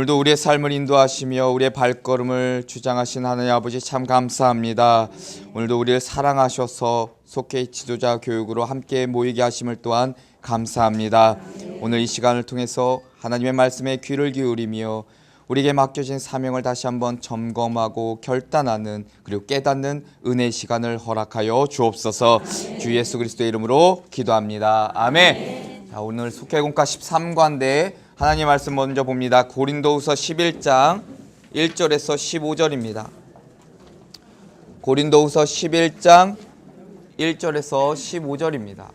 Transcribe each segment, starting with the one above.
오늘도 우리의 삶을 인도하시며 우리의 발걸음을 주장하신 하나님 아버지 참 감사합니다. 오늘도 우리를 사랑하셔서 속해 지도자 교육으로 함께 모이게 하심을 또한 감사합니다. 오늘 이 시간을 통해서 하나님의 말씀에 귀를 기울이며 우리에게 맡겨진 사명을 다시 한번 점검하고 결단하는 그리고 깨닫는 은혜의 시간을 허락하여 주옵소서. 주 예수 그리스도의 이름으로 기도합니다. 아멘. 자, 오늘 속회공과 13관대 하나님 말씀 먼저 봅니다. 고린도후서 11장 1절에서 15절입니다. 고린도후서 11장 1절에서 15절입니다.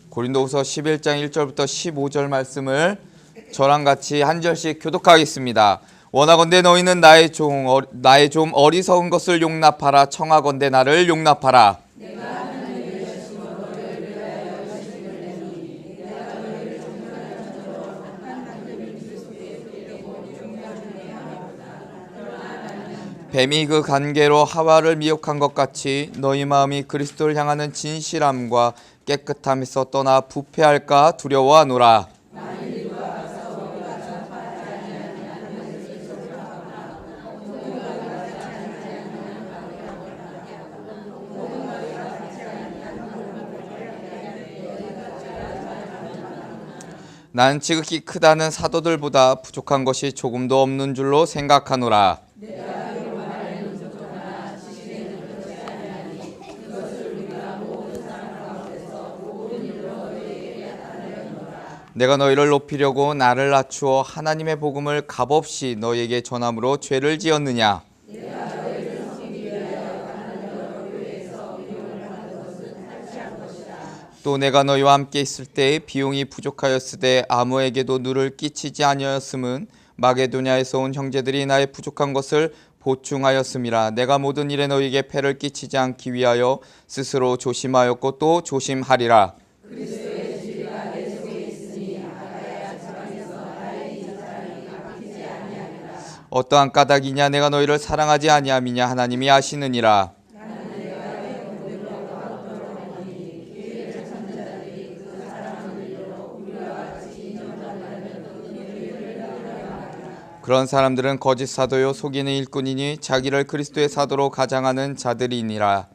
고린도후서 11장 1절부터 15절 말씀을 저랑 같이 한 절씩 교독하겠습니다. 원하건대 너희는 나의 좀 어리석은 것을 용납하라. 청하건대 나를 용납하라. 뱀이 그 간계로 하와를 미혹한 것 같이 너희 마음이 그리스도를 향하는 진실함과 깨끗함에서 떠나 부패할까 두려워하노라. 난 지극히 크다는 사도들보다 부족한 것이 조금도 없는 줄로 생각하노라. 내가 너희를 높이려고 나를 낮추어 하나님의 복음을 값없이 너희에게 전함으로 죄를 지었느냐? 또 내가 너희와 함께 있을 때 비용이 부족하였으되 아무에게도 누를 끼치지 아니하였음은 마게도냐에서 온 형제들이 나의 부족한 것을 보충하였음이라. 내가 모든 일에 너희에게 폐를 끼치지 않기 위하여 스스로 조심하였고 또 조심하리라. 어떠한 까닭이냐? 내가 너희를 사랑하지 아니함이냐? 하나님이 아시느니라. 그런 사람들은 거짓 사도요 속이는 일꾼이니 자기를 그리스도의 사도로 가장하는 자들이니라.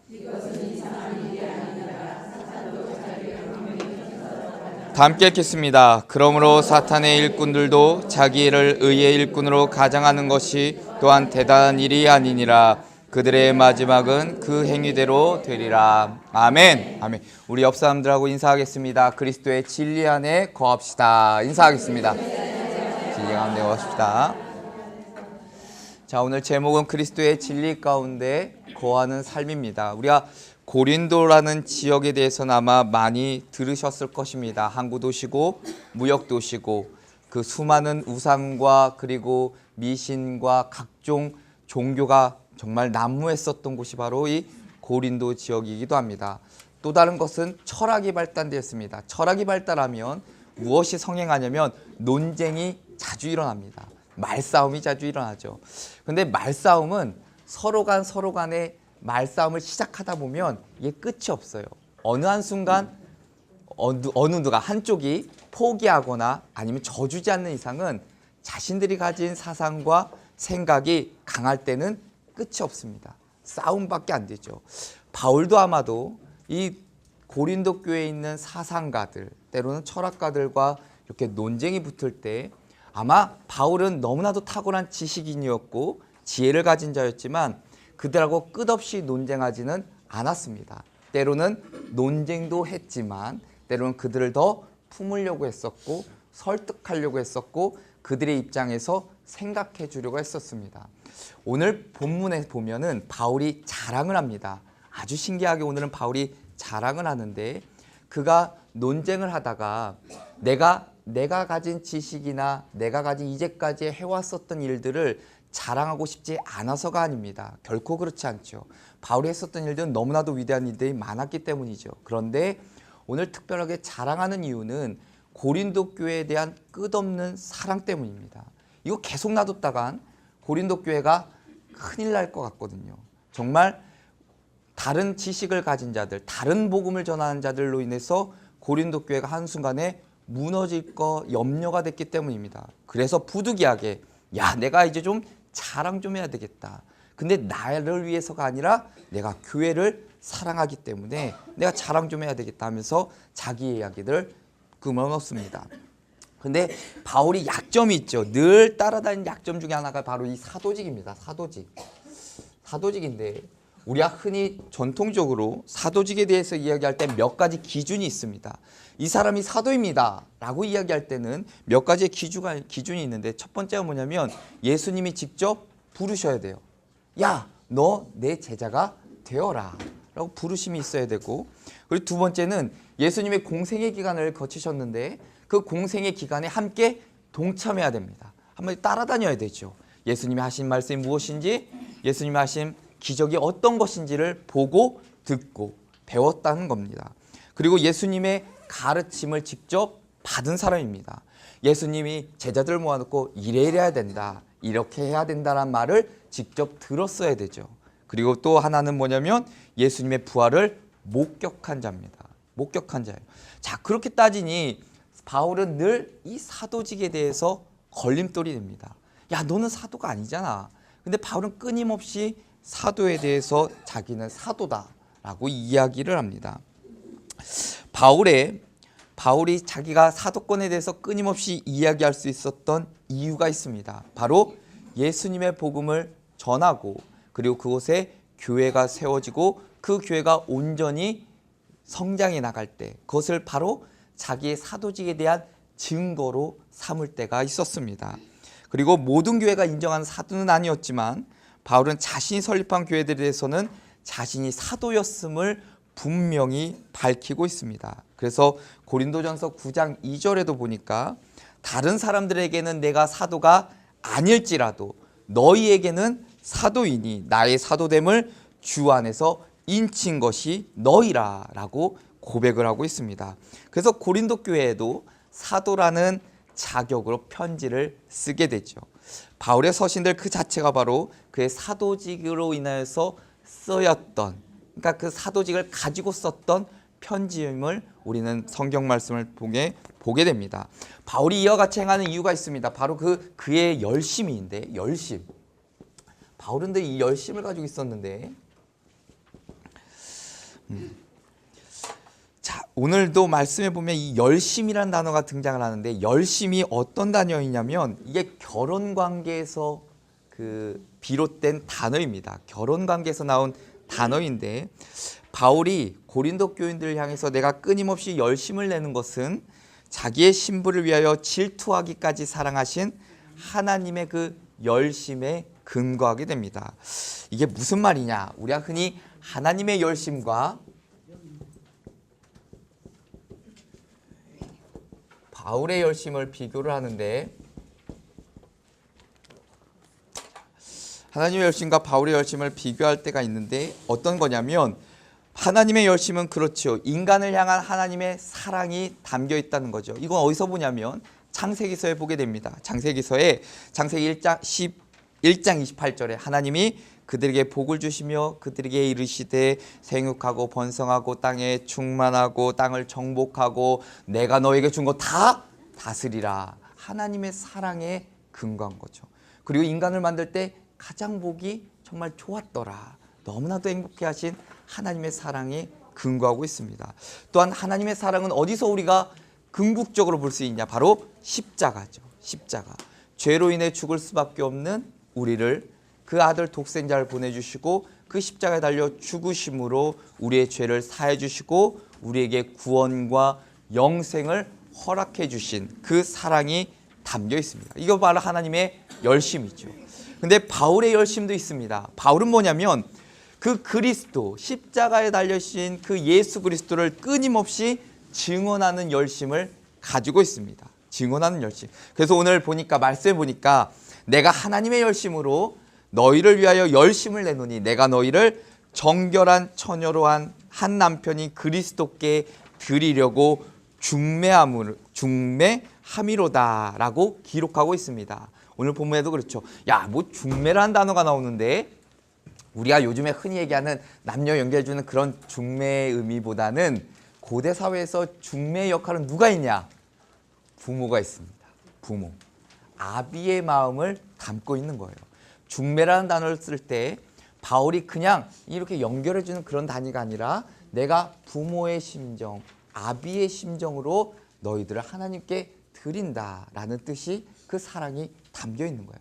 다 함께 읽겠습니다. 그러므로 사탄의 일꾼들도 자기를 의의 일꾼으로 가장하는 것이 또한 대단한 일이 아니니라. 그들의 마지막은 그 행위대로 되리라. 아멘. 아멘. 우리 옆 사람들하고 인사하겠습니다. 그리스도의 진리 안에 거합시다. 인사하겠습니다. 진리 가운데 거합시다. 자, 오늘 제목은 그리스도의 진리 가운데 거하는 삶입니다. 우리가 고린도라는 지역에 대해서는 아마 많이 들으셨을 것입니다. 항구 도시고 무역 도시고 그 수많은 우상과 그리고 미신과 각종 종교가 정말 난무했었던 곳이 바로 이 고린도 지역이기도 합니다. 또 다른 것은 철학이 발달되었습니다. 철학이 발달하면 무엇이 성행하냐면 논쟁이 자주 일어납니다. 말싸움이 자주 일어나죠. 그런데 말싸움은 서로 간에 말싸움을 시작하다 보면 이게 끝이 없어요. 어느 한순간 어느 누가 한쪽이 포기하거나 아니면 져주지 않는 이상은 자신들이 가진 사상과 생각이 강할 때는 끝이 없습니다. 싸움밖에 안 되죠. 바울도 아마도 이 고린도 교회에 있는 사상가들, 때로는 철학가들과 이렇게 논쟁이 붙을 때 아마 바울은 너무나도 탁월한 지식인이었고 지혜를 가진 자였지만 그들하고 끝없이 논쟁하지는 않았습니다. 때로는 논쟁도 했지만 때로는 그들을 더 품으려고 했었고 설득하려고 했었고 그들의 입장에서 생각해 주려고 했었습니다. 오늘 본문에 보면은 바울이 자랑을 합니다. 아주 신기하게 오늘은 바울이 자랑을 하는데 그가 논쟁을 하다가 내가 가진 지식이나 내가 가진 이제까지 해왔었던 일들을 자랑하고 싶지 않아서가 아닙니다. 결코 그렇지 않죠. 바울이 했었던 일들은 너무나도 위대한 일들이 많았기 때문이죠. 그런데 오늘 특별하게 자랑하는 이유는 고린도 교회에 대한 끝없는 사랑 때문입니다. 이거 계속 놔뒀다간 고린도 교회가 큰일 날 것 같거든요. 정말 다른 지식을 가진 자들, 다른 복음을 전하는 자들로 인해서 고린도 교회가 한순간에 무너질 거 염려가 됐기 때문입니다. 그래서 부득이하게 야, 내가 이제 좀 자랑 좀 해야 되겠다. 근데 나를 위해서가 아니라 내가 교회를 사랑하기 때문에 내가 자랑 좀 해야 되겠다 하면서 자기 이야기를 끊어놓습니다. 근데 바울이 약점이 있죠. 늘 따라다니는 약점 중에 하나가 바로 이 사도직입니다. 사도직인데 우리가 흔히 전통적으로 사도직에 대해서 이야기할 때 몇 가지 기준이 있습니다. 이 사람이 사도입니다 라고 이야기할 때는 몇 가지의 기준이 있는데, 첫 번째가 뭐냐면 예수님이 직접 부르셔야 돼요. 야, 너 내 제자가 되어라 라고 부르심이 있어야 되고, 그리고 두 번째는 예수님의 공생의 기간을 거치셨는데 그 공생의 기간에 함께 동참해야 됩니다. 한번 따라다녀야 되죠. 예수님이 하신 말씀이 무엇인지, 예수님이 하신 기적이 어떤 것인지를 보고 듣고 배웠다는 겁니다. 그리고 예수님의 가르침을 직접 받은 사람입니다. 예수님이 제자들 모아놓고 이래야 된다, 이렇게 해야 된다는 말을 직접 들었어야 되죠. 그리고 또 하나는 뭐냐면 예수님의 부활을 목격한 자입니다. 목격한 자예요. 자, 그렇게 따지니 바울은 늘 이 사도직에 대해서 걸림돌이 됩니다. 야, 너는 사도가 아니잖아. 근데 바울은 끊임없이 사도에 대해서 자기는 사도다라고 이야기를 합니다. 바울이 자기가 사도권에 대해서 끊임없이 이야기할 수 있었던 이유가 있습니다. 바로 예수님의 복음을 전하고, 그리고 그곳에 교회가 세워지고 그 교회가 온전히 성장해 나갈 때 그것을 바로 자기의 사도직에 대한 증거로 삼을 때가 있었습니다. 그리고 모든 교회가 인정하는 사도는 아니었지만 바울은 자신이 설립한 교회들에 대해서는 자신이 사도였음을 분명히 밝히고 있습니다. 그래서 고린도전서 9장 2절에도 보니까 다른 사람들에게는 내가 사도가 아닐지라도 너희에게는 사도이니 나의 사도됨을 주 안에서 인친 것이 너희라 라고 고백을 하고 있습니다. 그래서 고린도 교회에도 사도라는 자격으로 편지를 쓰게 되죠. 바울의 서신들 그 자체가 바로 그의 사도직으로 인하여서 쓰였던, 그러니까 그 사도직을 가지고 썼던 편지임을 우리는 성경 말씀을 보게 됩니다. 바울이 이와 같이 행하는 이유가 있습니다. 바로 그의 열심인데, 열심. 바울은 이 열심을 가지고 있었는데, 자, 오늘도 말씀해 보면 이 열심이라는 단어가 등장을 하는데, 열심이 어떤 단어이냐면 이게 결혼 관계에서 비롯된 단어입니다. 결혼 관계에서 나온 단어인데, 바울이 고린도 교인들을 향해서 내가 끊임없이 열심을 내는 것은 자기의 신부를 위하여 질투하기까지 사랑하신 하나님의 그 열심에 근거하게 됩니다. 이게 무슨 말이냐? 우리가 흔히 하나님의 열심과 바울의 열심을 비교를 하는데, 하나님의 열심과 바울의 열심을 비교할 때가 있는데, 어떤 거냐면 하나님의 열심은 그렇죠, 인간을 향한 하나님의 사랑이 담겨 있다는 거죠. 이건 어디서 보냐면 창세기서에 보게 됩니다. 창세기 1장 28절에 하나님이 그들에게 복을 주시며 그들에게 이르시되 생육하고 번성하고 땅에 충만하고 땅을 정복하고 내가 너에게 준 거 다 다스리라. 하나님의 사랑에 근거한 거죠. 그리고 인간을 만들 때 가장 보기 정말 좋았더라, 너무나도 행복해 하신 하나님의 사랑에 근거하고 있습니다. 또한 하나님의 사랑은 어디서 우리가 궁극적으로 볼 수 있냐? 바로 십자가죠. 십자가. 죄로 인해 죽을 수밖에 없는 우리를 그 아들 독생자를 보내주시고 그 십자가에 달려 죽으심으로 우리의 죄를 사해 주시고 우리에게 구원과 영생을 허락해 주신 그 사랑이 담겨 있습니다. 이거 바로 하나님의 열심이죠. 근데 바울의 열심도 있습니다. 바울은 뭐냐면 그 그리스도, 십자가에 달려신 그 예수 그리스도를 끊임없이 증언하는 열심을 가지고 있습니다. 증언하는 열심. 그래서 오늘 보니까, 말씀해 보니까 내가 하나님의 열심으로 너희를 위하여 열심을 내노니 내가 너희를 정결한 처녀로 한 남편이 그리스도께 드리려고 중매함이로다 라고 기록하고 있습니다. 오늘 본문에도 그렇죠. 야, 뭐 중매라는 단어가 나오는데 우리가 요즘에 흔히 얘기하는 남녀 연결해주는 그런 중매의 의미보다는 고대 사회에서 중매의 역할은 누가 있냐? 부모가 있습니다. 부모. 아비의 마음을 담고 있는 거예요. 중매라는 단어를 쓸 때 바울이 그냥 이렇게 연결해주는 그런 단위가 아니라 내가 부모의 심정, 아비의 심정으로 너희들을 하나님께 드린다라는 뜻이 그 사랑이 담겨 있는 거예요.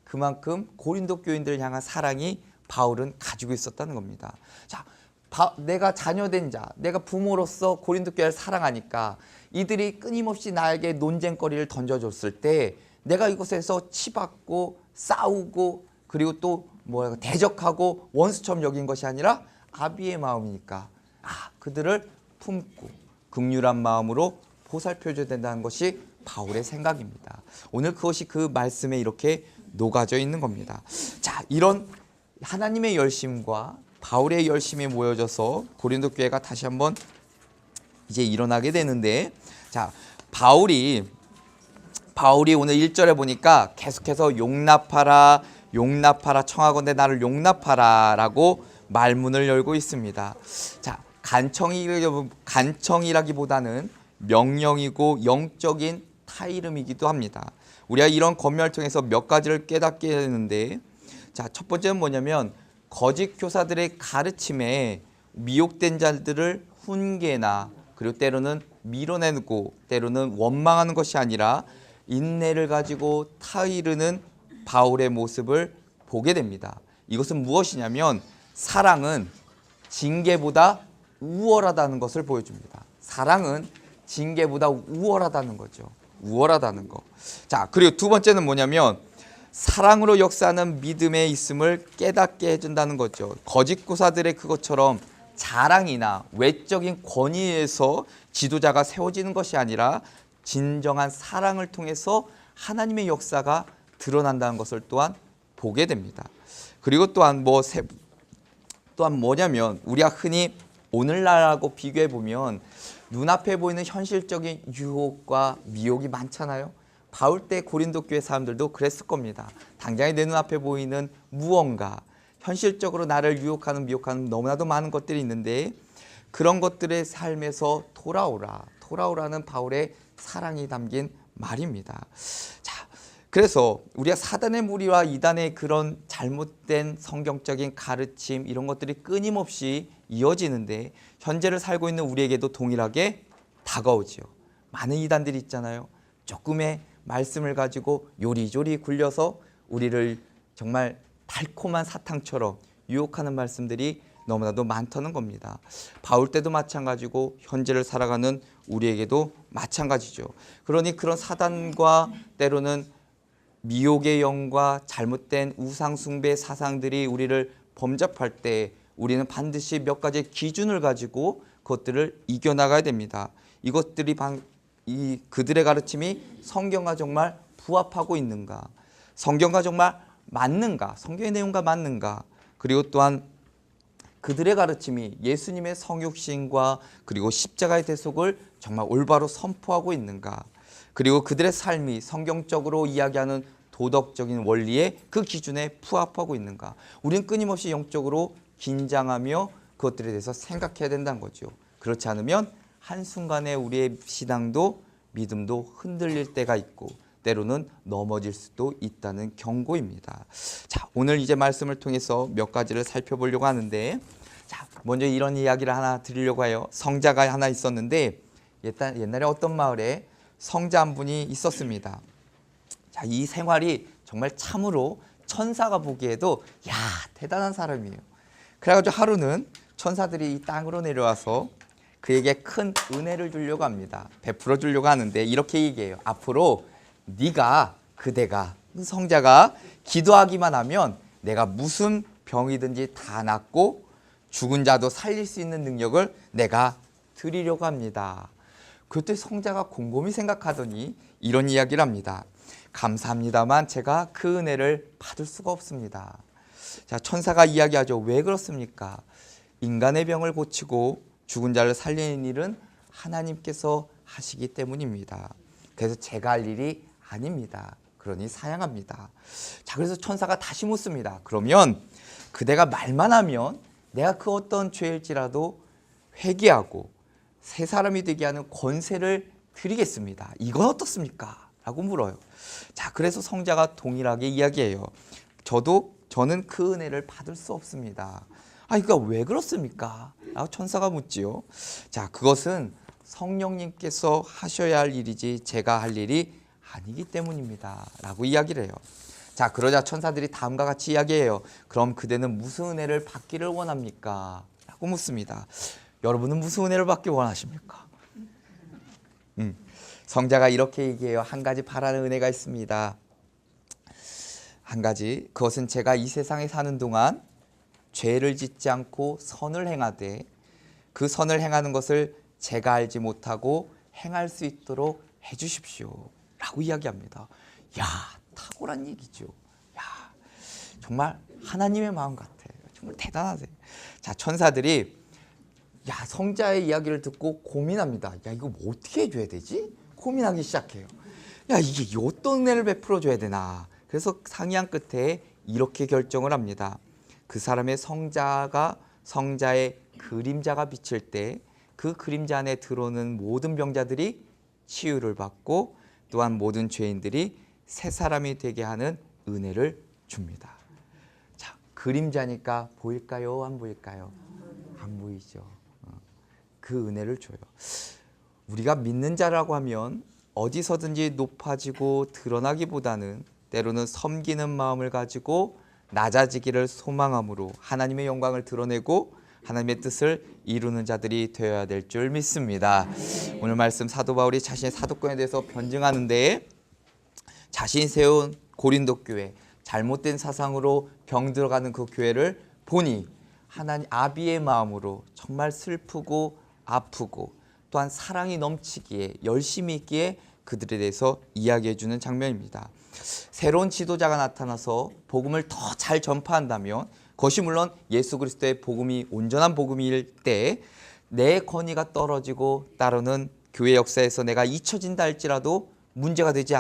그만큼 고린도 교인들을 향한 사랑이 바울은 가지고 있었다는 겁니다. 자, 내가 자녀된 자, 내가 부모로서 고린도 교회를 사랑하니까 이들이 끊임없이 나에게 논쟁거리를 던져줬을 때 내가 이곳에서 치받고 싸우고 그리고 또 대적하고 원수처럼 여긴 것이 아니라 아비의 마음이니까 그들을 품고 긍휼한 마음으로 보살펴줘야 된다는 것이 바울의 생각입니다. 오늘 그것이 그 말씀에 이렇게 녹아져 있는 겁니다. 자, 이런 하나님의 열심과 바울의 열심이 모여져서 고린도 교회가 다시 한번 이제 일어나게 되는데, 자, 바울이 오늘 1절에 보니까 계속해서 용납하라 청하건대 나를 용납하라라고 말문을 열고 있습니다. 자, 간청이라기보다는 명령이고 영적인 타이름이기도 합니다. 우리가 이런 권면을 통해서 몇 가지를 깨닫게 되는데, 자, 첫 번째는 뭐냐면 거짓 교사들의 가르침에 미혹된 자들을 훈계나 그리고 때로는 밀어내고 때로는 원망하는 것이 아니라 인내를 가지고 타이르는 바울의 모습을 보게 됩니다. 이것은 무엇이냐면 사랑은 징계보다 우월하다는 것을 보여줍니다. 사랑은 징계보다 우월하다는 거죠. 우월하다는 거. 자, 그리고 두 번째는 뭐냐면 사랑으로 역사하는 믿음의 있음을 깨닫게 해준다는 거죠. 거짓 교사들의 그것처럼 자랑이나 외적인 권위에서 지도자가 세워지는 것이 아니라 진정한 사랑을 통해서 하나님의 역사가 드러난다는 것을 또한 보게 됩니다. 그리고 또한 뭐냐면 우리가 흔히 오늘날하고 비교해 보면 눈앞에 보이는 현실적인 유혹과 미혹이 많잖아요. 바울 때 고린도 교회 사람들도 그랬을 겁니다. 당장에 내 눈앞에 보이는 무언가, 현실적으로 나를 유혹하는 미혹하는 너무나도 많은 것들이 있는데 그런 것들의 삶에서 돌아오라는 바울의 사랑이 담긴 말입니다. 자, 그래서 우리가 사단의 무리와 이단의 그런 잘못된 성경적인 가르침 이런 것들이 끊임없이 이어지는데 현재를 살고 있는 우리에게도 동일하게 다가오지요. 많은 이단들이 있잖아요. 조금의 말씀을 가지고 요리조리 굴려서 우리를 정말 달콤한 사탕처럼 유혹하는 말씀들이 너무나도 많다는 겁니다. 바울 때도 마찬가지고 현재를 살아가는 우리에게도 마찬가지죠. 그러니 그런 사단과 때로는 미혹의 영과 잘못된 우상숭배 사상들이 우리를 범접할 때 우리는 반드시 몇 가지 기준을 가지고 그것들을 이겨나가야 됩니다. 이것들이 그들의 가르침이 성경과 정말 부합하고 있는가, 성경과 정말 맞는가, 성경의 내용과 맞는가, 그리고 또한 그들의 가르침이 예수님의 성육신과 그리고 십자가의 대속을 정말 올바로 선포하고 있는가, 그리고 그들의 삶이 성경적으로 이야기하는 도덕적인 원리에 그 기준에 부합하고 있는가. 우리는 끊임없이 영적으로 긴장하며 그것들에 대해서 생각해야 된다는 거죠. 그렇지 않으면 한순간에 우리의 신앙도 믿음도 흔들릴 때가 있고 때로는 넘어질 수도 있다는 경고입니다. 자, 오늘 이제 말씀을 통해서 몇 가지를 살펴보려고 하는데, 자, 먼저 이런 이야기를 하나 드리려고 해요. 성자가 하나 있었는데 옛날에 어떤 마을에 성자 한 분이 있었습니다. 자, 이 생활이 정말 참으로 천사가 보기에도 대단한 사람이에요. 그래가지고 하루는 천사들이 이 땅으로 내려와서 그에게 큰 은혜를 주려고 합니다. 베풀어 주려고 하는데 이렇게 얘기해요. 앞으로 그대가 성자가 기도하기만 하면 내가 무슨 병이든지 다 낫고 죽은 자도 살릴 수 있는 능력을 내가 드리려고 합니다. 그때 성자가 곰곰이 생각하더니 이런 이야기를 합니다. 감사합니다만 제가 그 은혜를 받을 수가 없습니다. 자, 천사가 이야기하죠. 왜 그렇습니까? 인간의 병을 고치고 죽은 자를 살리는 일은 하나님께서 하시기 때문입니다. 그래서 제가 할 일이 아닙니다. 그러니 사양합니다. 자, 그래서 천사가 다시 묻습니다. 그러면 그대가 말만 하면 내가 그 어떤 죄일지라도 회개하고 새 사람이 되게 하는 권세를 드리겠습니다. 이건 어떻습니까? 라고 물어요. 자, 그래서 성자가 동일하게 이야기해요. 저는 그 은혜를 받을 수 없습니다. 그러니까 왜 그렇습니까? 라고 천사가 묻지요. 자, 그것은 성령님께서 하셔야 할 일이지 제가 할 일이 아니기 때문입니다. 라고 이야기를 해요. 자, 그러자 천사들이 다음과 같이 이야기해요. 그럼 그대는 무슨 은혜를 받기를 원합니까? 라고 묻습니다. 여러분은 무슨 은혜를 받기 원하십니까? 성자가 이렇게 얘기해요. 한 가지 바라는 은혜가 있습니다. 한 가지, 그것은 제가 이 세상에 사는 동안 죄를 짓지 않고 선을 행하되 그 선을 행하는 것을 제가 알지 못하고 행할 수 있도록 해주십시오. 라고 이야기합니다. 야, 탁월한 얘기죠. 야, 정말 하나님의 마음 같아요. 정말 대단하세요. 자, 천사들이 성자의 이야기를 듣고 고민합니다. 이거 뭐 어떻게 해줘야 되지? 고민하기 시작해요. 이게 어떤 은혜를 베풀어 줘야 되나? 그래서 상의한 끝에 이렇게 결정을 합니다. 그 사람의 성자의 그림자가 비칠 때 그 그림자 안에 들어오는 모든 병자들이 치유를 받고 또한 모든 죄인들이 새 사람이 되게 하는 은혜를 줍니다. 자, 그림자니까 보일까요? 안 보일까요? 안 보이죠. 그 은혜를 줘요. 우리가 믿는 자라고 하면 어디서든지 높아지고 드러나기보다는 때로는 섬기는 마음을 가지고 낮아지기를 소망함으로 하나님의 영광을 드러내고 하나님의 뜻을 이루는 자들이 되어야 될 줄 믿습니다. 오늘 말씀 사도 바울이 자신의 사도권에 대해서 변증하는데 자신이 세운 고린도 교회, 잘못된 사상으로 병들어가는 그 교회를 보니 하나님 아비의 마음으로 정말 슬프고 아프고 또한 사랑이 넘치기에 열심히 있기에 그들에 대해서 이야기해 주는 장면입니다. 새로운 지도자가 나타나서 복음을 더 잘 전파한다면 그것이 물론 예수 그리스도의 복음이 온전한 복음일 때 내 권위가 떨어지고 따르는 교회 역사에서 내가 잊혀진다 할지라도 문제가 되지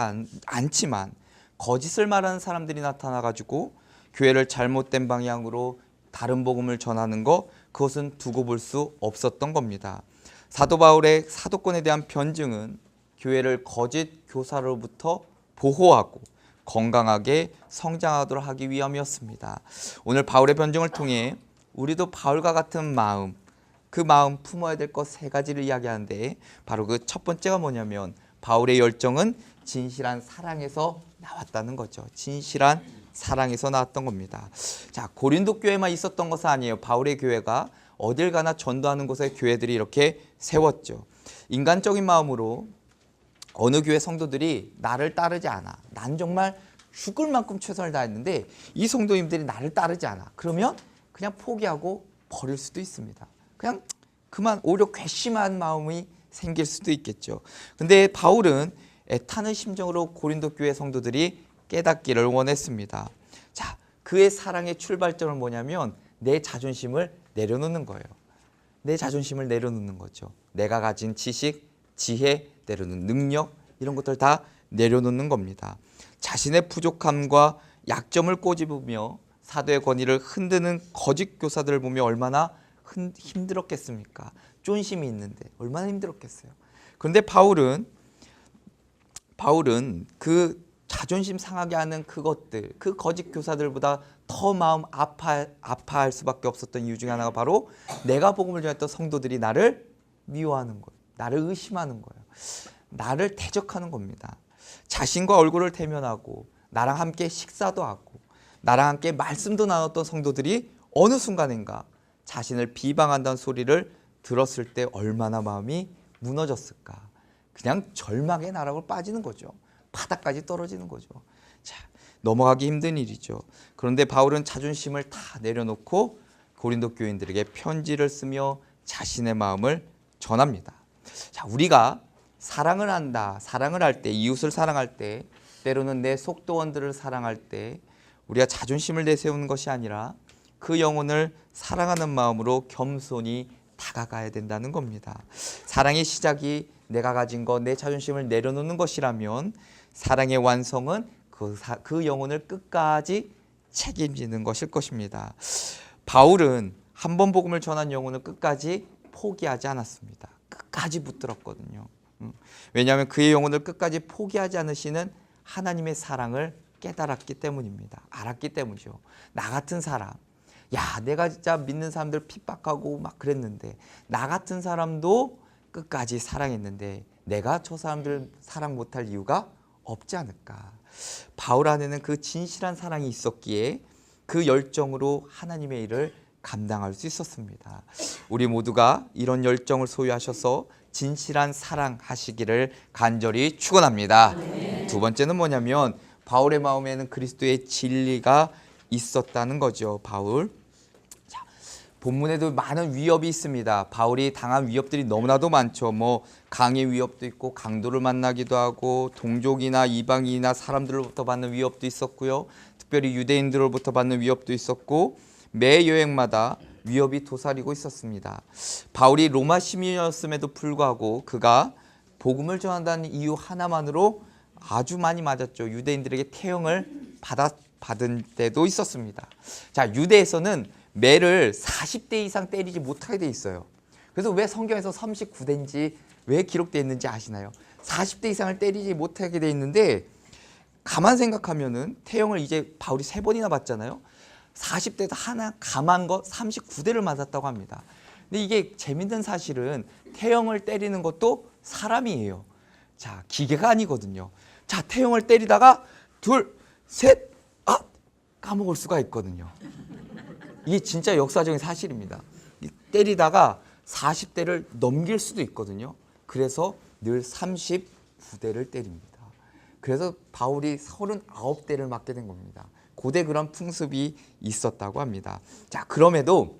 않지만 거짓을 말하는 사람들이 나타나가지고 교회를 잘못된 방향으로 다른 복음을 전하는 것, 그것은 두고 볼 수 없었던 겁니다. 사도 바울의 사도권에 대한 변증은 교회를 거짓 교사로부터 보호하고 건강하게 성장하도록 하기 위함이었습니다. 오늘 바울의 변증을 통해 우리도 바울과 같은 마음, 그 마음 품어야 될 것 세 가지를 이야기하는데 바로 그 첫 번째가 뭐냐면 바울의 열정은 진실한 사랑에서 나왔다는 거죠. 진실한 사랑에서 나왔던 겁니다. 자, 고린도 교회만 있었던 것은 아니에요. 바울의 교회가 어딜 가나 전도하는 곳에 교회들이 이렇게 세웠죠. 인간적인 마음으로 어느 교회 성도들이 나를 따르지 않아. 난 정말 죽을 만큼 최선을 다했는데 이 성도님들이 나를 따르지 않아. 그러면 그냥 포기하고 버릴 수도 있습니다. 그냥 그만 오히려 괘씸한 마음이 생길 수도 있겠죠. 근데 바울은 애타는 심정으로 고린도 교회 성도들이 깨닫기를 원했습니다. 자, 그의 사랑의 출발점은 뭐냐면 내 자존심을 내려놓는 거예요. 내 자존심을 내려놓는 거죠. 내가 가진 지식, 지혜, 때로는 능력, 이런 것들 다 내려놓는 겁니다. 자신의 부족함과 약점을 꼬집으며 사도의 권위를 흔드는 거짓 교사들을 보며 얼마나 힘들었겠습니까? 쫀심이 있는데 얼마나 힘들었겠어요. 그런데 바울은 그 자존심 상하게 하는 그것들, 그 거짓 교사들보다 더 마음 아파할 수밖에 없었던 이유 중에 하나가 바로 내가 복음을 전했던 성도들이 나를 미워하는 거예요. 나를 의심하는 거예요. 나를 대적하는 겁니다. 자신과 얼굴을 대면하고 나랑 함께 식사도 하고 나랑 함께 말씀도 나눴던 성도들이 어느 순간인가 자신을 비방한다는 소리를 들었을 때 얼마나 마음이 무너졌을까. 그냥 절망의 나락으로 빠지는 거죠. 바닥까지 떨어지는 거죠. 자, 넘어가기 힘든 일이죠. 그런데 바울은 자존심을 다 내려놓고 고린도 교인들에게 편지를 쓰며 자신의 마음을 전합니다. 자, 우리가 사랑을 한다. 사랑을 할 때, 이웃을 사랑할 때, 때로는 내 속도원들을 사랑할 때 우리가 자존심을 내세우는 것이 아니라 그 영혼을 사랑하는 마음으로 겸손히 다가가야 된다는 겁니다. 사랑의 시작이 내가 가진 것, 내 자존심을 내려놓는 것이라면 사랑의 완성은 그 영혼을 끝까지 책임지는 것일 것입니다. 바울은 한 번 복음을 전한 영혼을 끝까지 포기하지 않았습니다. 끝까지 붙들었거든요. 왜냐하면 그의 영혼을 끝까지 포기하지 않으시는 하나님의 사랑을 깨달았기 때문입니다. 알았기 때문이죠. 나 같은 사람, 야, 내가 진짜 믿는 사람들 핍박하고 막 그랬는데 나 같은 사람도 끝까지 사랑했는데 내가 저 사람들 사랑 못할 이유가 없지 않을까. 바울 안에는 그 진실한 사랑이 있었기에 그 열정으로 하나님의 일을 감당할 수 있었습니다. 우리 모두가 이런 열정을 소유하셔서 진실한 사랑하시기를 간절히 축원합니다. 두 번째는 뭐냐면 바울의 마음에는 그리스도의 진리가 있었다는 거죠. 바울. 자, 본문에도 많은 위협이 있습니다. 바울이 당한 위협들이 너무나도 많죠. 뭐 강의 위협도 있고 강도를 만나기도 하고 동족이나 이방인이나 사람들로부터 받는 위협도 있었고요. 특별히 유대인들로부터 받는 위협도 있었고 매 여행마다 위협이 도사리고 있었습니다. 바울이 로마 시민이었음에도 불구하고 그가 복음을 전한다는 이유 하나만으로 아주 많이 맞았죠. 유대인들에게 태형을 받은 때도 있었습니다. 자, 유대에서는 매를 40대 이상 때리지 못하게 돼 있어요. 그래서 왜 성경에서 39대인지 왜 기록되어 있는지 아시나요? 40대 이상을 때리지 못하게 돼 있는데 가만 생각하면은 태형을 이제 바울이 3번이나 받잖아요. 40대에서 하나 감한 거 39대를 맞았다고 합니다. 근데 이게 재밌는 사실은 태형을 때리는 것도 사람이에요. 자, 기계가 아니거든요. 자, 태형을 때리다가 둘, 셋, 까먹을 수가 있거든요. 이게 진짜 역사적인 사실입니다. 때리다가 40대를 넘길 수도 있거든요. 그래서 늘 39대를 때립니다. 그래서 바울이 39대를 맞게 된 겁니다. 고대 그런 풍습이 있었다고 합니다. 자, 그럼에도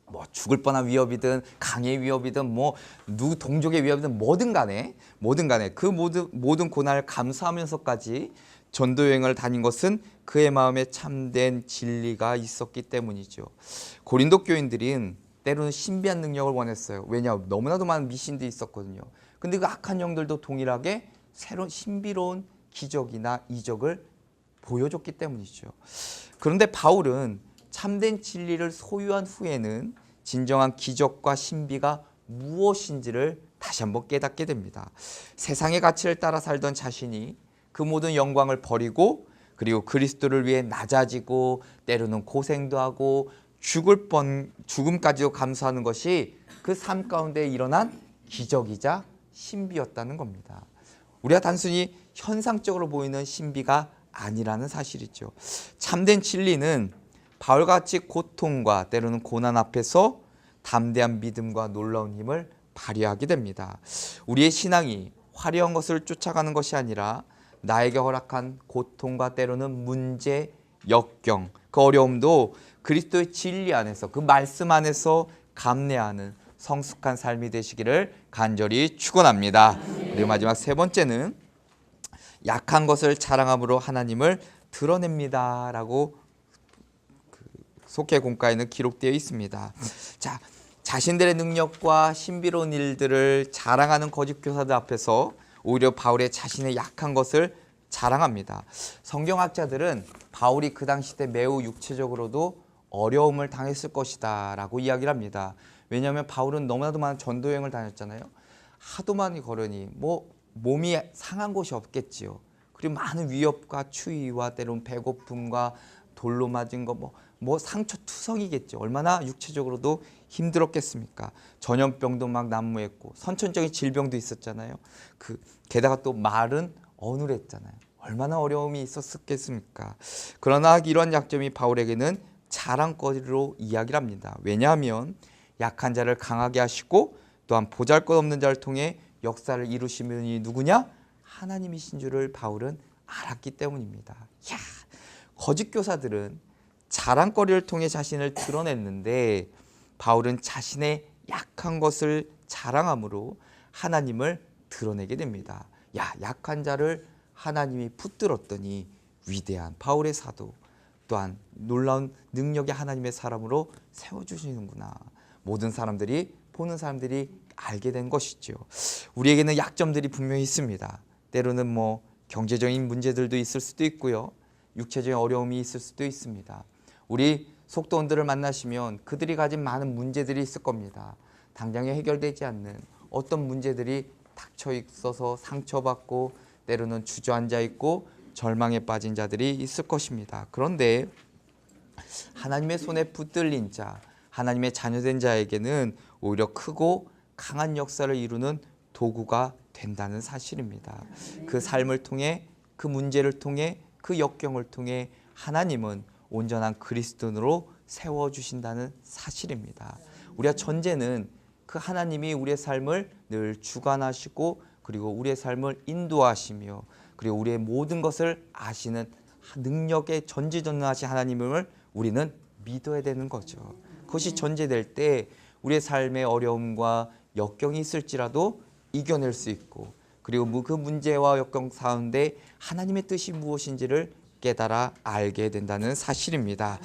뭐 죽을 뻔한 위협이든 강의 위협이든 뭐 누구 동족의 위협이든 뭐든 간에 그 모든 고난을 감수하면서까지 전도 여행을 다닌 것은 그의 마음에 참된 진리가 있었기 때문이죠. 고린도 교인들은 때로는 신비한 능력을 원했어요. 왜냐? 너무나도 많은 미신들이 있었거든요. 근데 그 악한 영들도 동일하게 새로운 신비로운 기적이나 이적을 보여줬기 때문이죠. 그런데 바울은 참된 진리를 소유한 후에는 진정한 기적과 신비가 무엇인지를 다시 한번 깨닫게 됩니다. 세상의 가치를 따라 살던 자신이 그 모든 영광을 버리고 그리고 그리스도를 위해 낮아지고 때로는 고생도 하고 죽음까지도 감수하는 것이 그 삶 가운데 일어난 기적이자 신비였다는 겁니다. 우리가 단순히 현상적으로 보이는 신비가 아니라는 사실이죠. 참된 진리는 바울같이 고통과 때로는 고난 앞에서 담대한 믿음과 놀라운 힘을 발휘하게 됩니다. 우리의 신앙이 화려한 것을 쫓아가는 것이 아니라 나에게 허락한 고통과 때로는 문제, 역경, 그 어려움도 그리스도의 진리 안에서 그 말씀 안에서 감내하는 성숙한 삶이 되시기를 간절히 축원합니다. 그리고 마지막 세 번째는 약한 것을 자랑함으로 하나님을 드러냅니다 라고 속회 공과에는 기록되어 있습니다. 자, 자신들의 능력과 신비로운 일들을 자랑하는 거짓 교사들 앞에서 오히려 바울의 자신의 약한 것을 자랑합니다. 성경학자들은 바울이 그 당시 때 매우 육체적으로도 어려움을 당했을 것이다 라고 이야기를 합니다. 왜냐하면 바울은 너무나도 많은 전도여행을 다녔잖아요. 하도 많이 걸으니 뭐 몸이 상한 곳이 없겠지요. 그리고 많은 위협과 추위와 때로는 배고픔과 돌로 맞은 거 뭐 상처 투성이겠죠. 얼마나 육체적으로도 힘들었겠습니까? 전염병도 막 난무했고 선천적인 질병도 있었잖아요. 게다가 또 말은 어눌했잖아요. 얼마나 어려움이 있었겠습니까? 그러나 이러한 약점이 바울에게는 자랑거리로 이야기를 합니다. 왜냐하면 약한 자를 강하게 하시고 또한 보잘것없는 자를 통해 역사를 이루신 분이 누구냐? 하나님이신 줄을 바울은 알았기 때문입니다. 야, 거짓 교사들은 자랑거리를 통해 자신을 드러냈는데 바울은 자신의 약한 것을 자랑함으로 하나님을 드러내게 됩니다. 야, 약한 자를 하나님이 붙들었더니 위대한 바울의 사도 또한 놀라운 능력의 하나님의 사람으로 세워주시는구나. 모든 사람들이 보는 사람들이 알게 된 것이죠. 우리에게는 약점들이 분명히 있습니다. 때로는 뭐 경제적인 문제들도 있을 수도 있고요. 육체적인 어려움이 있을 수도 있습니다. 우리 속도원들을 만나시면 그들이 가진 많은 문제들이 있을 겁니다. 당장에 해결되지 않는 어떤 문제들이 닥쳐 있어서 상처받고 때로는 주저앉아 있고 절망에 빠진 자들이 있을 것입니다. 그런데 하나님의 손에 붙들린 자, 하나님의 자녀된 자에게는 오히려 크고 강한 역사를 이루는 도구가 된다는 사실입니다. 그 삶을 통해, 그 문제를 통해, 그 역경을 통해 하나님은 온전한 그리스도인으로 세워주신다는 사실입니다. 우리가 전제는 그 하나님이 우리의 삶을 늘 주관하시고 그리고 우리의 삶을 인도하시며 그리고 우리의 모든 것을 아시는 능력의 전지전능하신 하나님을 우리는 믿어야 되는 거죠. 그것이 전제될 때 우리의 삶의 어려움과 역경이 있을지라도 이겨낼 수 있고 그리고 그 문제와 역경 가운데 하나님의 뜻이 무엇인지를 깨달아 알게 된다는 사실입니다.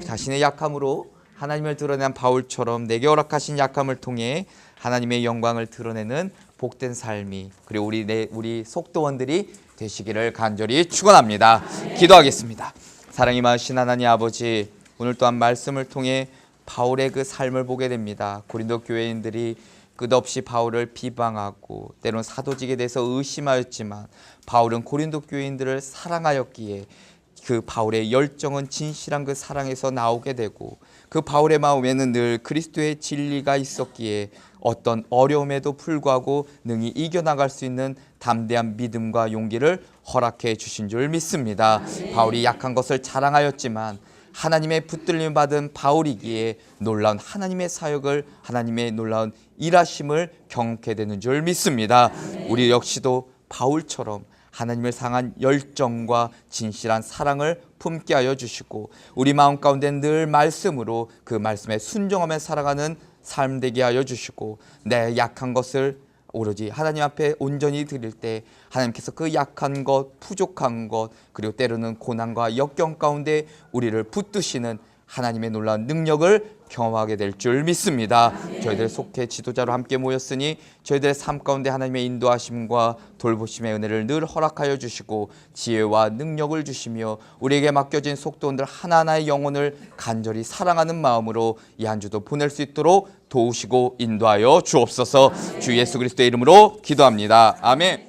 자신의 약함으로 하나님을 드러낸 바울처럼 내게 허락하신 약함을 통해 하나님의 영광을 드러내는 복된 삶이 그리고 우리 속도원들이 되시기를 간절히 축원합니다. 기도하겠습니다. 사랑이 많으신 하나님 아버지, 오늘 또한 말씀을 통해 바울의 그 삶을 보게 됩니다. 고린도 교회인들이 끝없이 바울을 비방하고 때로는 사도직에 대해서 의심하였지만 바울은 고린도 교회인들을 사랑하였기에 그 바울의 열정은 진실한 그 사랑에서 나오게 되고 그 바울의 마음에는 늘 그리스도의 진리가 있었기에 어떤 어려움에도 불구하고 능히 이겨나갈 수 있는 담대한 믿음과 용기를 허락해 주신 줄 믿습니다. 바울이 약한 것을 자랑하였지만 하나님의 붙들림 받은 바울이기에 놀라운 하나님의 사역을 하나님의 놀라운 일하심을 경험하게 되는 줄 믿습니다. 우리 역시도 바울처럼 하나님을 향한 열정과 진실한 사랑을 품게 하여 주시고 우리 마음 가운데 늘 말씀으로 그 말씀에 순종하며 살아가는 삶 되게 하여 주시고 내 약한 것을 오로지 하나님 앞에 온전히 드릴 때 하나님께서 그 약한 것, 부족한 것 그리고 때로는 고난과 역경 가운데 우리를 붙드시는 하나님의 놀라운 능력을 경험하게 될 줄 믿습니다. 저희들 속해 지도자로 함께 모였으니 저희들의 삶 가운데 하나님의 인도하심과 돌보심의 은혜를 늘 허락하여 주시고 지혜와 능력을 주시며 우리에게 맡겨진 속도원들 하나하나의 영혼을 간절히 사랑하는 마음으로 이 한 주도 보낼 수 있도록 도우시고 인도하여 주옵소서. 주 예수 그리스도의 이름으로 기도합니다. 아멘.